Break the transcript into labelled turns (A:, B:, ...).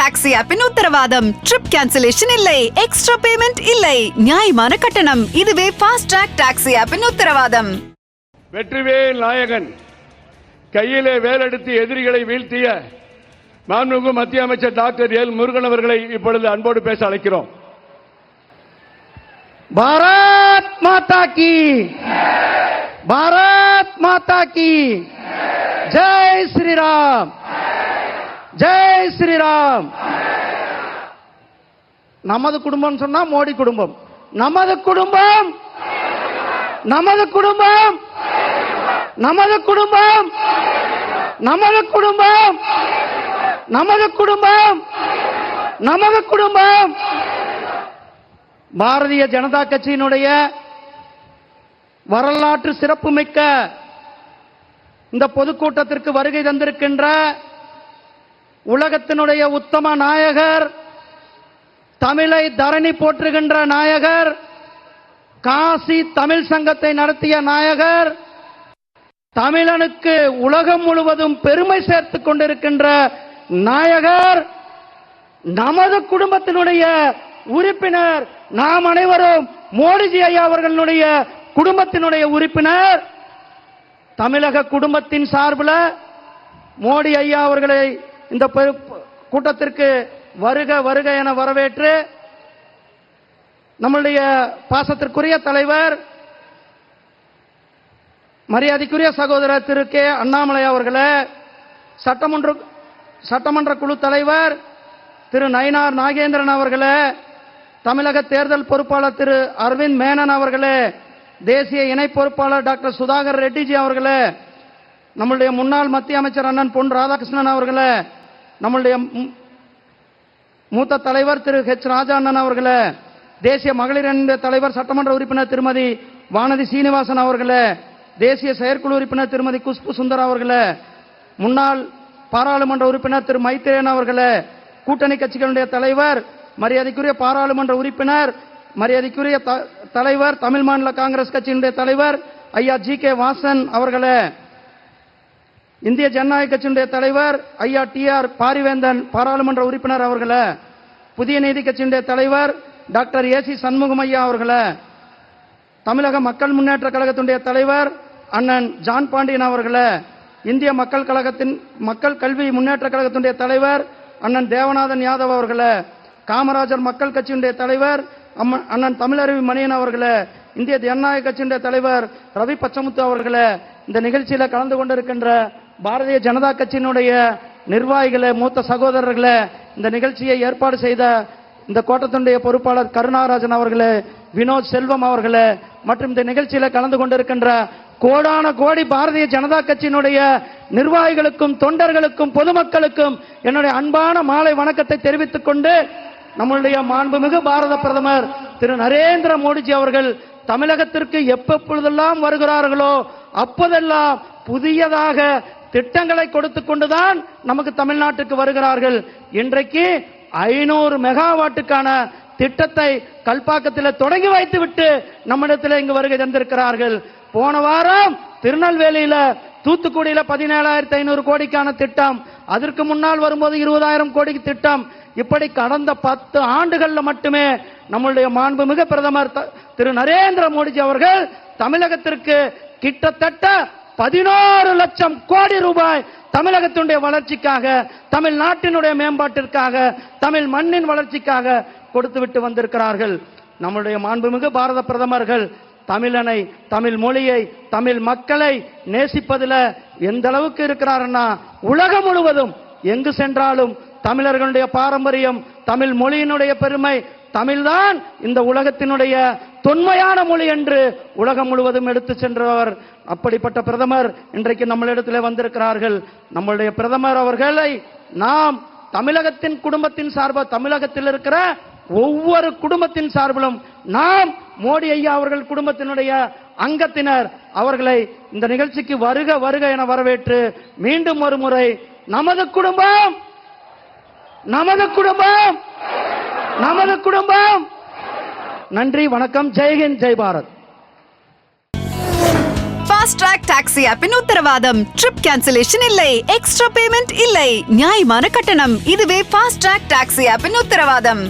A: Taxi ஆப்பின் உத்தரவாதம். Trip cancellation இல்லை, எக்ஸ்ட்ரா பேமெண்ட் இல்லை, நியாயமான கட்டணம். இதுவே ஃபாஸ்ட் ட்ராக் டாக்ஸி ஆப்பின் உத்தரவாதம்.
B: வெற்றிவேல் நாயகன் கையிலே வேலெடுத்து எதிரிகளை வீழ்த்திய மாண்புமிகு மத்திய அமைச்சர் டாக்டர் எல் முருகன் அவர்களை இப்பொழுது அன்போடு பேச அழைக்கிறோம்.
C: பாரத் மாதா கி, பாரத் மாதா கி ஜெய் ஸ்ரீராம், ஜெய் ஸ்ரீராம். நமது குடும்பம் சொன்னா மோடி குடும்பம், நமது குடும்பம், நமது குடும்பம், நமது குடும்பம், நமது குடும்பம், நமது குடும்பம், நமது குடும்பம். பாரதிய ஜனதா கட்சியினுடைய வரலாற்று சிறப்புமிக்க இந்த பொதுக்கூட்டத்திற்கு வருகை தந்திருக்கின்ற உலகத்தினுடைய உத்தம நாயகர், தமிழை தரணி போற்றுகின்ற நாயகர், காசி தமிழ் சங்கத்தை நடத்திய நாயகர், தமிழனுக்கு உலகம் முழுவதும் பெருமை சேர்த்துக் கொண்டிருக்கின்ற நாயகர், நமது குடும்பத்தினுடைய உறுப்பினர், நாம் அனைவரும் மோடிஜி ஐயா அவர்களுடைய குடும்பத்தினுடைய உறுப்பினர். தமிழக குடும்பத்தின் சார்பில் மோடி ஐயா அவர்களை இந்த கூட்டத்திற்கு வருக வருக என வரவேற்று நம்முடைய பாசத்திற்குரிய தலைவர் மரியாதைக்குரிய சகோதரர் திரு கே அண்ணாமலை அவர்களே, சட்டமன்ற குழு தலைவர் திரு நயினார் நாகேந்திரன் அவர்களே, தமிழக தேர்தல் பொறுப்பாளர் திரு அரவிந்த் மேனன் அவர்களே, தேசிய இணை பொறுப்பாளர் டாக்டர் சுதாகர் ரெட்டிஜி அவர்களே, நம்முடைய முன்னாள் மத்திய அமைச்சர் அண்ணன் பொன் ராதாகிருஷ்ணன் அவர்களே, நம்முடைய மூத்த தலைவர் திரு ஹெச் ராஜா அண்ணன் அவர்களே, தேசிய மகளிர் அணி தலைவர் சட்டமன்ற உறுப்பினர் திருமதி வானதி சீனிவாசன் அவர்களே, தேசிய செயற்குழு உறுப்பினர் திருமதி குஷ்பு சுந்தர் அவர்களே, முன்னாள் பாராளுமன்ற உறுப்பினர் திரு மைத்ரேயன் அவர்களே, கூட்டணி கட்சிகளுடைய தலைவர் மரியாதைக்குரிய பாராளுமன்ற உறுப்பினர் மரியாதைக்குரிய தலைவர் தமிழ் மாநில காங்கிரஸ் கட்சியினுடைய தலைவர் ஐயா ஜி கே வாசன் அவர்களே, இந்திய ஜனநாயக கட்சியினுடைய தலைவர் ஐயா டி ஆர் பாரிவேந்தன் பாராளுமன்ற உறுப்பினர் அவர்களே, புதிய நீதி கட்சியினுடைய தலைவர் டாக்டர் ஏசி சண்முகம் ஐயா அவர்களே, தமிழக மக்கள் முன்னேற்ற கழகத்தினுடைய தலைவர் அண்ணன் ஜான் பாண்டியன் அவர்களே, இந்திய மக்கள் கழகத்தின் மக்கள் கல்வி முன்னேற்ற கழகத்தினுடைய தலைவர் அண்ணன் தேவநாதன் யாதவ் அவர்களே, காமராஜர் மக்கள் கட்சியினுடைய தலைவர் அண்ணன் தமிழருவி மணியன் அவர்களே, இந்திய ஜனநாயக கட்சியினுடைய தலைவர் ரவி பச்சமுத்து அவர்களே, இந்த நிகழ்ச்சியில் கலந்து கொண்டிருக்கின்ற பாரதிய ஜனதா கட்சியினுடைய நிர்வாகிகளே, மூத்த சகோதரர்களே, இந்த நிகழ்ச்சியை ஏற்பாடு செய்த இந்த கோட்டத்தினுடைய பொறுப்பாளர் கருணாராஜன் அவர்களே, வினோத் செல்வம் அவர்களே, மற்றும் இந்த நிகழ்ச்சியில் கலந்து கொண்டிருக்கின்ற கோடான கோடி பாரதிய ஜனதா கட்சியினுடைய நிர்வாகிகளுக்கும் தொண்டர்களுக்கும் பொதுமக்களுக்கும் என்னுடைய அன்பான மாலை வணக்கத்தை தெரிவித்துக் கொண்டு, நம்முடைய மாண்புமிகு பாரத பிரதமர் திரு நரேந்திர மோடிஜி அவர்கள் தமிழகத்திற்கு எப்பொழுதெல்லாம் வருகிறார்களோ அப்போதெல்லாம் புதியதாக திட்டங்களை கொடுத்துக் கொண்டுதான் நமக்கு தமிழ்நாட்டுக்கு வருகிறார்கள். இன்றைக்கு 500 மெகாவாட்டுக்கான திட்டத்தை கல்பாக்கத்தில் தொடங்கி வைத்துவிட்டு நம்மிடத்தில் இங்கு வருகை தந்திருக்கிறார்கள். போன வாரம் திருநெல்வேலியில தூத்துக்குடியில 17,500 கோடிக்கான திட்டம், அதற்கு முன்னால் வரும்போது 20,000 கோடிக்கு திட்டம். இப்படி கடந்த 10 ஆண்டுகள்ல மட்டுமே நம்முடைய மாண்புமிகு பிரதமர் திரு நரேந்திர மோடிஜி அவர்கள் தமிழகத்திற்கு கிட்டத்தட்ட 11 லட்சம் கோடி ரூபாய் தமிழகத்தினுடைய வளர்ச்சிக்காக, தமிழ்நாட்டினுடைய மேம்பாட்டிற்காக, தமிழ் மண்ணின் வளர்ச்சிக்காக கொடுத்துவிட்டு வந்திருக்கிறார்கள். நம்முடைய மாண்புமிகு பாரத பிரதமர்கள் தமிழனை, தமிழ் மொழியை, தமிழ் மக்களை நேசிப்பதில் எந்த அளவுக்கு இருக்கிறார்னா, உலகம் முழுவதும் எங்கு சென்றாலும் தமிழர்களுடைய பாரம்பரியம், தமிழ் மொழியினுடைய பெருமை, தமிழ்தான் இந்த உலகத்தினுடைய தொன்மையான மொழி என்று உலகம் முழுவதும் எடுத்து சென்றவர். அப்படிப்பட்ட பிரதமர் இன்றைக்கு நம்மளிடத்தில் வந்திருக்கிறார்கள். நம்முடைய பிரதமர் அவர்களை நாம் தமிழகத்தின் குடும்பத்தின் சார்பாக, தமிழகத்தில் இருக்கிற ஒவ்வொரு குடும்பத்தின் சார்பிலும் நாம் மோடி ஐயா அவர்கள் குடும்பத்தினுடைய அங்கத்தினர் அவர்களை இந்த நிகழ்ச்சிக்கு வருக வருக என வரவேற்று மீண்டும் ஒரு முறை நமது குடும்பம், நமது குடும்பம், நமது குடும்பம். நன்றி, வணக்கம், ஜெய்ஹிந்த், ஜெய் பாரத்.
A: ஃபாஸ்ட் ட்ராக் டாக்ஸி ஆப்பின் உத்தரவாதம். ட்ரிப் கேன்சலேஷன் இல்லை, எக்ஸ்ட்ரா பேமெண்ட் இல்லை, நியாயமான கட்டணம். இதுவே ஃபாஸ்ட் ட்ராக் டாக்ஸி ஆப்பின் உத்தரவாதம்.